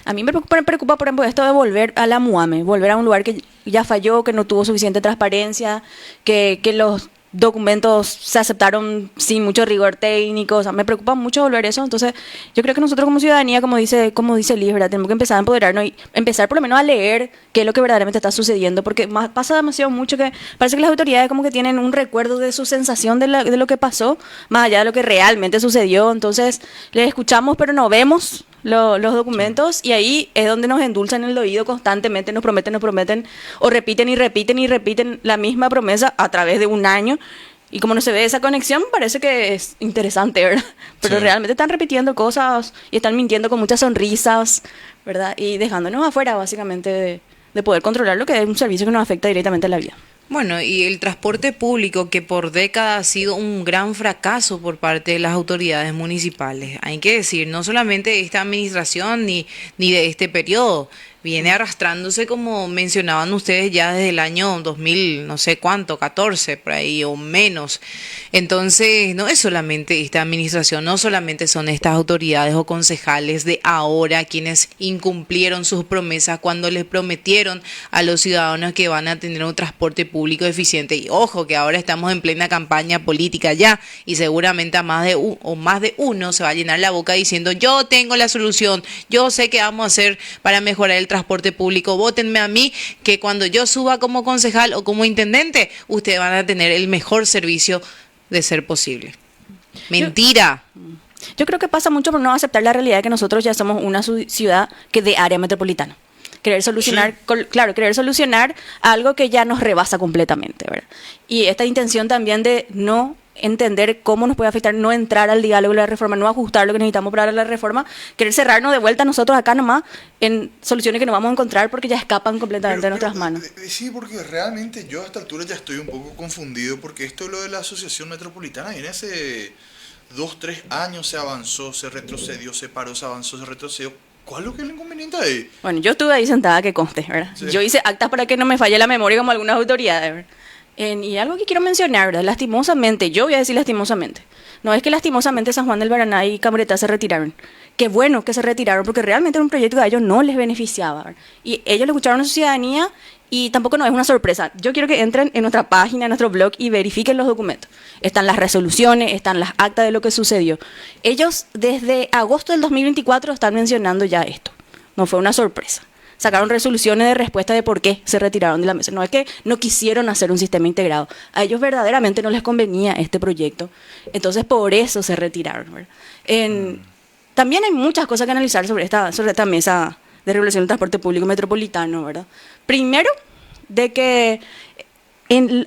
a mí me preocupa, por ejemplo, esto de volver a la MUAME, volver a un lugar que ya falló, que no tuvo suficiente transparencia, que los documentos se aceptaron sin mucho rigor técnico. O sea, me preocupa mucho volver eso. Entonces, yo creo que nosotros como ciudadanía, como dice Liz, ¿verdad? Tenemos que empezar a empoderarnos y empezar por lo menos a leer qué es lo que verdaderamente está sucediendo, porque pasa demasiado mucho que parece que las autoridades como que tienen un recuerdo de su sensación de lo que pasó, más allá de lo que realmente sucedió. Entonces, les escuchamos pero no vemos los documentos, y ahí es donde nos endulzan el oído constantemente, nos prometen, o repiten y repiten la misma promesa a través de un año, y como no se ve esa conexión, parece que es interesante, ¿verdad? Pero Sí. realmente están repitiendo cosas y están mintiendo con muchas sonrisas, ¿verdad? Y dejándonos afuera, básicamente, de poder controlar lo que es un servicio que nos afecta directamente a la vida. Bueno, y el transporte público, que por décadas ha sido un gran fracaso por parte de las autoridades municipales. Hay que decir, no solamente de esta administración ni de este periodo, viene arrastrándose, como mencionaban ustedes, ya desde el año 2000, no sé cuánto, 14, por ahí o menos. Entonces, no es solamente esta administración, no solamente son estas autoridades o concejales de ahora quienes incumplieron sus promesas cuando les prometieron a los ciudadanos que van a tener un transporte público eficiente. Y ojo, que ahora estamos en plena campaña política ya, y seguramente a más de uno se va a llenar la boca diciendo: yo tengo la solución, yo sé qué vamos a hacer para mejorar el transporte público, vótenme a mí, que cuando yo suba como concejal o como intendente, ustedes van a tener el mejor servicio de ser posible. Mentira. Yo creo que pasa mucho por no aceptar la realidad de que nosotros ya somos una ciudad que de área metropolitana. Querer solucionar, querer solucionar algo que ya nos rebasa completamente, ¿verdad? Y esta intención también de no entender cómo nos puede afectar, no entrar al diálogo de la reforma, no ajustar lo que necesitamos para la reforma, querer cerrarnos de vuelta nosotros acá nomás en soluciones que no vamos a encontrar porque ya escapan completamente de nuestras manos. Sí, porque realmente yo a esta altura ya estoy un poco confundido, porque esto lo de la Asociación Metropolitana viene hace 2-3 años, se avanzó, se retrocedió, se paró, se avanzó, se retrocedió. ¿Cuál es lo que es el inconveniente ahí? Bueno, yo estuve ahí sentada, que conste, ¿verdad? Sí. Yo hice actas para que no me falle la memoria como algunas autoridades, ¿verdad? Y algo que quiero mencionar, ¿verdad? Lastimosamente, yo voy a decir lastimosamente, no es que lastimosamente San Juan del Baraná y Cambretá se retiraron. Qué bueno que se retiraron, porque realmente era un proyecto que a ellos no les beneficiaba, ¿verdad? Y ellos le escucharon a su ciudadanía, y tampoco no es una sorpresa. Yo quiero que entren en nuestra página, en nuestro blog, y verifiquen los documentos. Están las resoluciones, están las actas de lo que sucedió. Ellos desde agosto del 2024 están mencionando ya esto. No fue una sorpresa. Sacaron resoluciones de respuesta de por qué se retiraron de la mesa. No es que no quisieron hacer un sistema integrado. A ellos verdaderamente no les convenía este proyecto. Entonces, por eso se retiraron, ¿verdad? También hay muchas cosas que analizar sobre esta mesa de regulación del transporte público metropolitano, ¿verdad? Primero, de que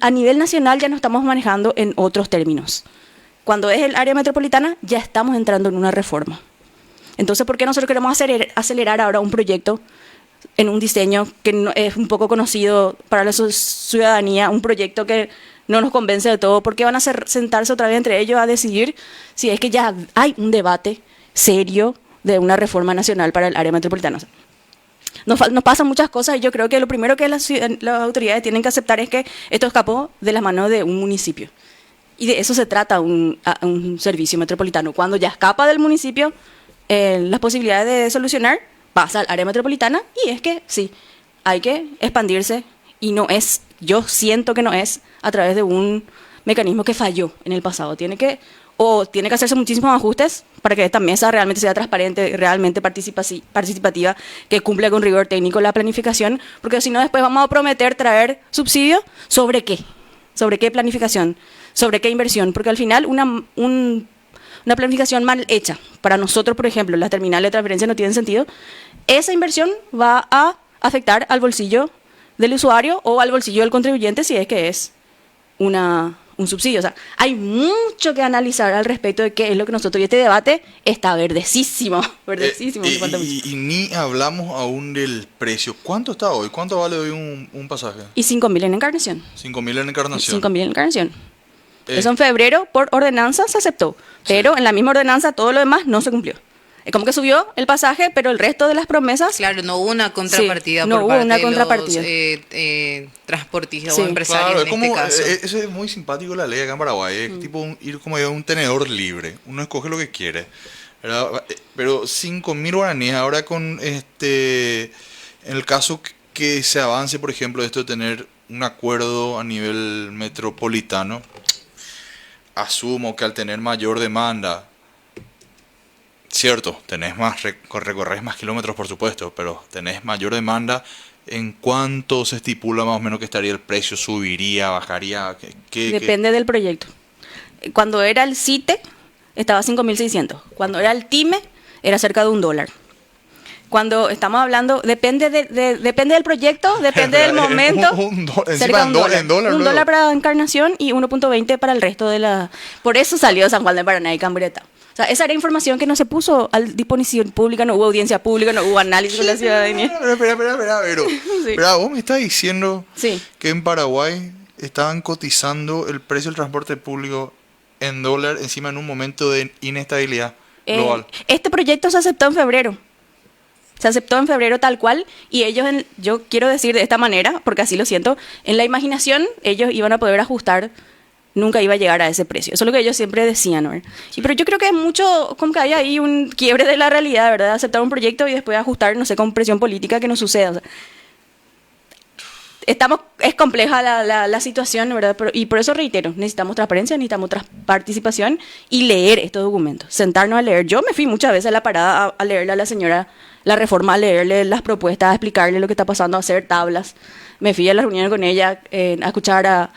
a nivel nacional ya no estamos manejando en otros términos. Cuando es el área metropolitana, ya estamos entrando en una reforma. Entonces, ¿por qué nosotros queremos acelerar ahora un proyecto en un diseño que no, es un poco conocido para la ciudadanía, un proyecto que no nos convence de todo? ¿Por qué van a sentarse otra vez entre ellos a decidir si es que ya hay un debate serio de una reforma nacional para el área metropolitana? Nos pasan muchas cosas, y yo creo que lo primero que las autoridades tienen que aceptar es que esto escapó de las manos de un municipio. Y de eso se trata un servicio metropolitano. Cuando ya escapa del municipio, las posibilidades de solucionar pasa al área metropolitana, y es que sí, hay que expandirse, y no es, yo siento que no es a través de un mecanismo que falló en el pasado. Tiene que hacerse muchísimos ajustes para que esta mesa realmente sea transparente, realmente participativa, que cumpla con rigor técnico la planificación, porque si no después vamos a prometer traer subsidios. ¿Sobre qué? ¿Sobre qué planificación? ¿Sobre qué inversión? Porque al final una planificación mal hecha, para nosotros, por ejemplo, las terminales de transferencia no tienen sentido, esa inversión va a afectar al bolsillo del usuario o al bolsillo del contribuyente si es que es un subsidio. O sea, hay mucho que analizar al respecto de qué es lo que nosotros, y este debate está verdecísimo. Y ni hablamos aún del precio. ¿Cuánto está hoy? ¿Cuánto vale hoy un pasaje? Y 5.000 en Encarnación. 5.000 en Encarnación. 5.000 en Encarnación. Eso en febrero por ordenanza se aceptó, pero en la misma ordenanza todo lo demás no se cumplió. Es como que subió el pasaje, pero el resto de las promesas... Claro, no hubo una contrapartida Sí, no por hubo parte una de contrapartida. los transportistas Sí. o empresarios Claro, en es como, este caso. eso es muy simpático la ley acá en Paraguay, es tipo ir como a un tenedor libre, uno escoge lo que quiere, ¿verdad? Pero 5.000 guaraníes, ahora con en el caso que se avance, por ejemplo, esto de tener un acuerdo a nivel metropolitano, asumo que al tener mayor demanda, cierto, tenés más, recorres más kilómetros por supuesto, pero tenés mayor demanda. ¿En cuánto se estipula más o menos que estaría el precio? ¿Subiría? ¿Bajaría? Depende del proyecto. Cuando era el CITE, estaba a 5.600. Cuando era el TIME, era cerca de $1. Cuando estamos hablando, depende del proyecto, depende del momento. Cerca de En dólar, un dólar para Encarnación y 1.20 para el resto de la... Por eso salió San Juan de Paraná y Cambreta. O sea, esa era información que no se puso a disposición pública, no hubo audiencia pública, no hubo análisis con la ciudadanía. Espera, pero, Sí. espera, vos me estás diciendo Sí. que en Paraguay estaban cotizando el precio del transporte público en dólar encima en un momento de inestabilidad global. Este proyecto se aceptó en febrero. Se aceptó en febrero tal cual y ellos, yo quiero decir de esta manera, porque así lo siento, en la imaginación ellos iban a poder ajustar, nunca iba a llegar a ese precio. Eso es lo que ellos siempre decían, ¿verdad? Pero yo creo que es mucho, como que hay ahí un quiebre de la realidad, ¿verdad? Aceptar un proyecto y después ajustar, no sé, con presión política que no suceda. O sea, es compleja la situación, ¿verdad? Y por eso reitero, necesitamos transparencia, necesitamos participación y leer estos documentos, sentarnos a leer. Yo me fui muchas veces a la parada a leerle a la señora la reforma, a leerle las propuestas, a explicarle lo que está pasando, a hacer tablas. Me fui a la reunión con ella, a escuchar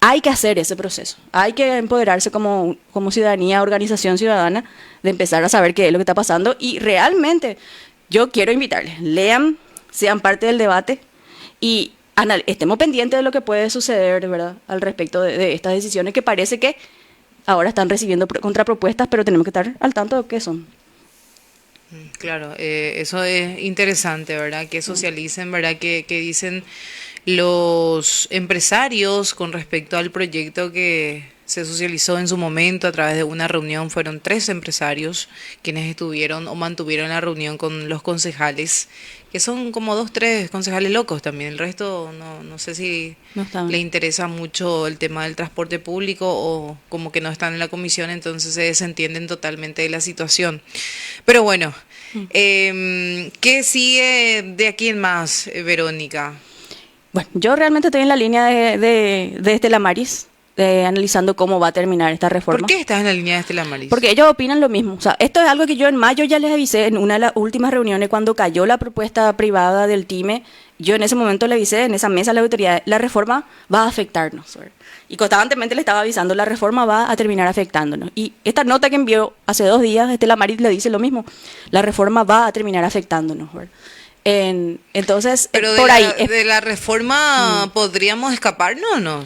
Hay que hacer ese proceso, hay que empoderarse como ciudadanía, organización ciudadana, de empezar a saber qué es lo que está pasando y realmente yo quiero invitarles, lean, sean parte del debate y estemos pendientes de lo que puede suceder, ¿verdad?, al respecto de estas decisiones que parece que ahora están recibiendo contrapropuestas, pero tenemos que estar al tanto de qué son. Claro, eso es interesante, ¿verdad? Que socialicen, ¿verdad? Que dicen los empresarios con respecto al proyecto que se socializó en su momento a través de una reunión. Fueron 3 empresarios quienes estuvieron o mantuvieron la reunión con los concejales, que son como 2, 3 concejales locos también. El resto no sé si No están. le interesa mucho el tema del transporte público o como que no están en la comisión, entonces se desentienden totalmente de la situación. Pero bueno, ¿qué sigue de aquí en más, Verónica? Bueno, yo realmente estoy en la línea de Estela Maris, analizando cómo va a terminar esta reforma. ¿Por qué estás en la línea de Estela Maris? Porque ellos opinan lo mismo. O sea, esto es algo que yo en mayo ya les avisé en una de las últimas reuniones cuando cayó la propuesta privada del TIME. Yo en ese momento le avisé en esa mesa a la autoridad, la reforma va a afectarnos, ¿verdad? Y constantemente le estaba avisando, la reforma va a terminar afectándonos. Y esta nota que envió hace 2 días, Estela Maris le dice lo mismo, la reforma va a terminar afectándonos, ¿verdad? Entonces, pero por ahí... de la reforma podríamos escaparnos o no?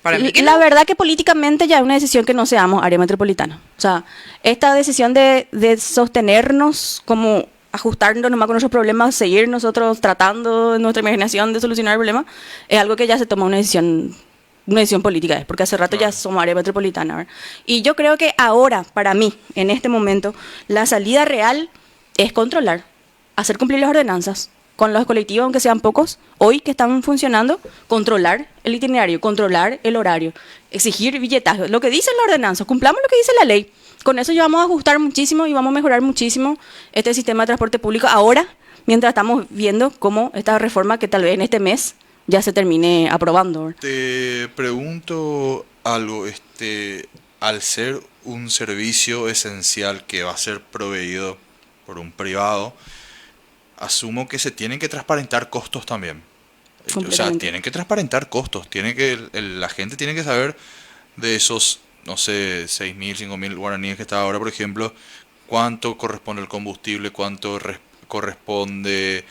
Para mí que la no. verdad que políticamente ya es una decisión que no seamos área metropolitana. O sea, esta decisión de sostenernos, como ajustarnos nomás con nuestros problemas, seguir nosotros tratando en nuestra imaginación de solucionar el problema, es algo que ya se toma una decisión política, porque hace rato ya somos área metropolitana, ¿verdad? Y yo creo que ahora, para mí, en este momento, la salida real es controlar, hacer cumplir las ordenanzas con los colectivos, aunque sean pocos, hoy que están funcionando, controlar el itinerario, controlar el horario, exigir billetaje, lo que dice la ordenanza, cumplamos lo que dice la ley. Con eso ya vamos a ajustar muchísimo y vamos a mejorar muchísimo este sistema de transporte público ahora, mientras estamos viendo cómo esta reforma que tal vez en este mes ya se termine aprobando, ¿verdad? Te pregunto algo, al ser un servicio esencial que va a ser proveído por un privado, asumo que se tienen que transparentar costos también. O sea, tienen que transparentar costos, la gente tiene que saber de esos, no sé, 6.000, 5.000 guaraníes que está ahora, por ejemplo, cuánto corresponde el combustible, cuánto corresponde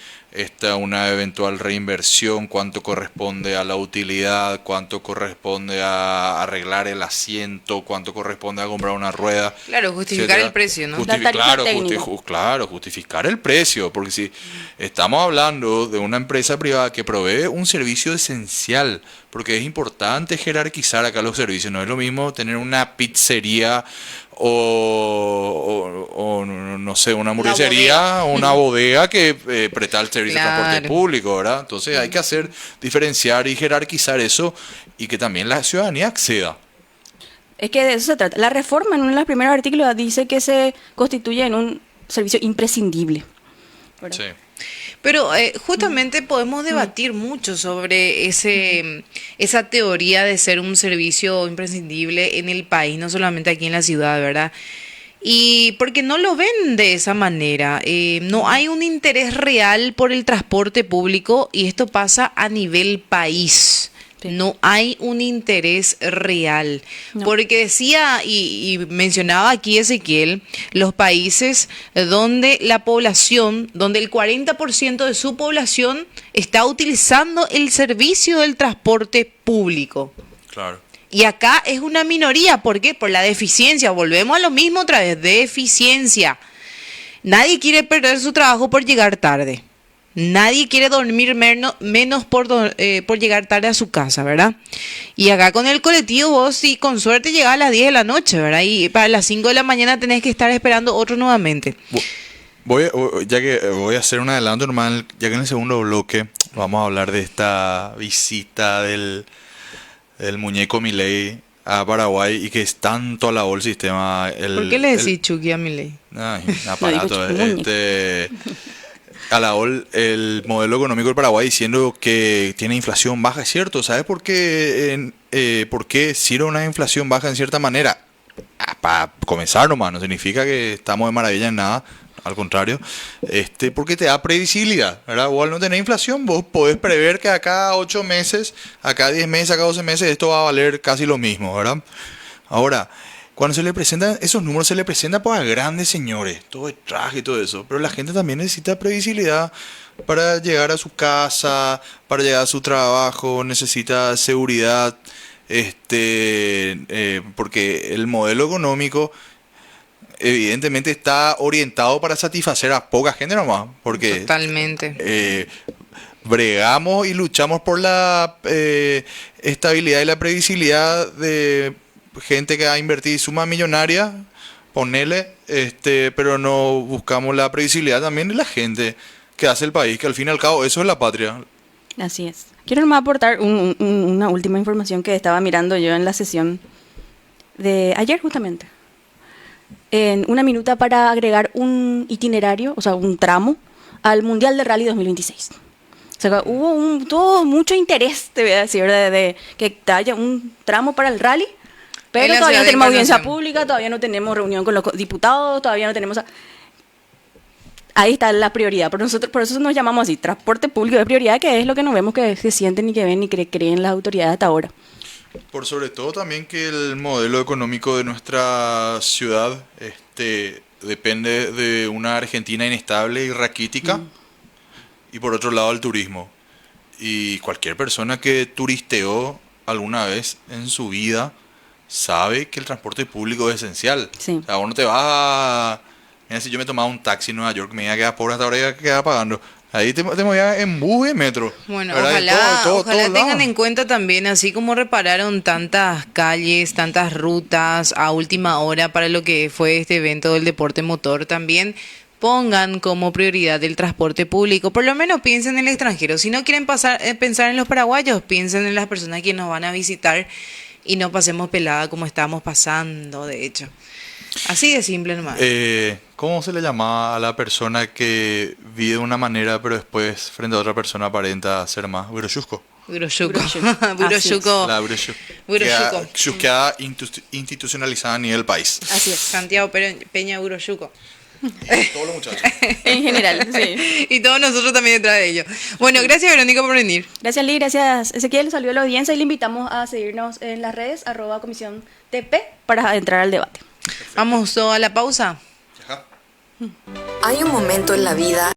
una eventual reinversión, cuánto corresponde a la utilidad, cuánto corresponde a arreglar el asiento, cuánto corresponde a comprar una rueda. Claro, justificar etcétera. el precio, ¿no? La tarifa técnica. Claro, justificar el precio, porque si estamos hablando de una empresa privada que provee un servicio esencial, porque es importante jerarquizar acá los servicios, no es lo mismo tener una pizzería o no sé, una hamburguesería o una bodega que prestar el servicio de transporte Claro. público, ¿verdad? Entonces hay que diferenciar y jerarquizar eso y que también la ciudadanía acceda. Es que de eso se trata. La reforma en uno de los primeros artículos dice que se constituye en un servicio imprescindible. ¿Verdad? Sí. Pero justamente podemos debatir mucho sobre esa teoría de ser un servicio imprescindible en el país, no solamente aquí en la ciudad, ¿verdad? Y porque no lo ven de esa manera, no hay un interés real por el transporte público y esto pasa a nivel país. Sí. No hay un interés real, No. porque decía y mencionaba aquí Ezequiel, los países donde la población, donde el 40% de su población está utilizando el servicio del transporte público. Claro. Y acá es una minoría, ¿por qué? Por la deficiencia, volvemos a lo mismo otra vez, deficiencia. Nadie quiere perder su trabajo por llegar tarde. Nadie quiere dormir menos por llegar tarde a su casa, ¿verdad? Y acá con el colectivo vos, si con suerte llegás a las 10 de la noche, ¿verdad? Y para las 5 de la mañana tenés que estar esperando otro nuevamente. Ya que voy a hacer un adelanto normal, ya que en el segundo bloque vamos a hablar de esta visita del muñeco Milei a Paraguay y que es tanto alabó el sistema. ¿Por qué le decís Chucky a Milei? Ay, un aparato. No digo muñeco. Alabó el modelo económico del Paraguay diciendo que tiene inflación baja, es cierto. ¿Sabes por qué sirve una inflación baja en cierta manera? Para comenzar nomás, no significa que estamos de maravilla en nada, al contrario, porque te da previsibilidad, ¿verdad? Vos al no tener inflación, vos podés prever que acá 8 meses, acá 10 meses, acá 12 meses, esto va a valer casi lo mismo, ¿verdad? Ahora, cuando se le presentan esos números, se le presenta pues a grandes señores, todo el traje y todo eso, pero la gente también necesita previsibilidad para llegar a su casa, para llegar a su trabajo, necesita seguridad, porque el modelo económico evidentemente está orientado para satisfacer a poca gente nomás, porque Totalmente. bregamos y luchamos por la estabilidad y la previsibilidad de gente que va a invertir suma millonaria, ponele, pero no buscamos la previsibilidad también de la gente que hace el país, que al fin y al cabo eso es la patria. Así es. Quiero nomás aportar una última información que estaba mirando yo en la sesión de ayer justamente. En una minuta para agregar un itinerario, o sea, un tramo, al Mundial de Rally 2026. O sea, tuvo mucho interés, te voy a decir, de que haya un tramo para el rally, pero En la todavía ciudad no de tenemos audiencia Encarnación. pública, todavía no tenemos reunión con los diputados, todavía no tenemos... Ahí está la prioridad. Por eso nos llamamos así, transporte público de prioridad, que es lo que no vemos que se sienten ni que ven ni que creen las autoridades hasta ahora. Por sobre todo también que el modelo económico de nuestra ciudad depende de una Argentina inestable y raquítica, y por otro lado el turismo. Y cualquier persona que turisteó alguna vez en su vida sabe que el transporte público es esencial. Sí. O sea, vos no te vas a... Mira, si yo me tomaba un taxi en Nueva York, me iba a quedar pobre hasta ahora, iba a quedar pagando. Ahí te movía en bus y en metro. Bueno, ¿verdad? Y ojalá todo tengan lados. en cuenta también, así como repararon tantas calles, tantas rutas a última hora para lo que fue este evento del deporte motor, también pongan como prioridad el transporte público. Por lo menos piensen en el extranjero. Si no quieren pensar en los paraguayos, piensen en las personas que nos van a visitar y no pasemos pelada como estamos pasando, de hecho. Así de simple nomás. ¿Cómo se le llamaba a la persona que vive de una manera pero después frente a otra persona aparenta ser más? Buroshusco. Buroshusco. Buroshusco. La Buroshusco. Buroshusco. Queda institucionalizada a nivel país. Así es. Santiago Peña Buroshusco. Todos los muchachos. En general, sí. Y todos nosotros también detrás de ellos. Bueno, gracias Verónica por venir. Gracias, Lee, gracias, Ezequiel. Salió a la audiencia y le invitamos a seguirnos en las redes, @Comisión TP, para entrar al debate. Vamos a la pausa. Ajá. Hay un momento en la vida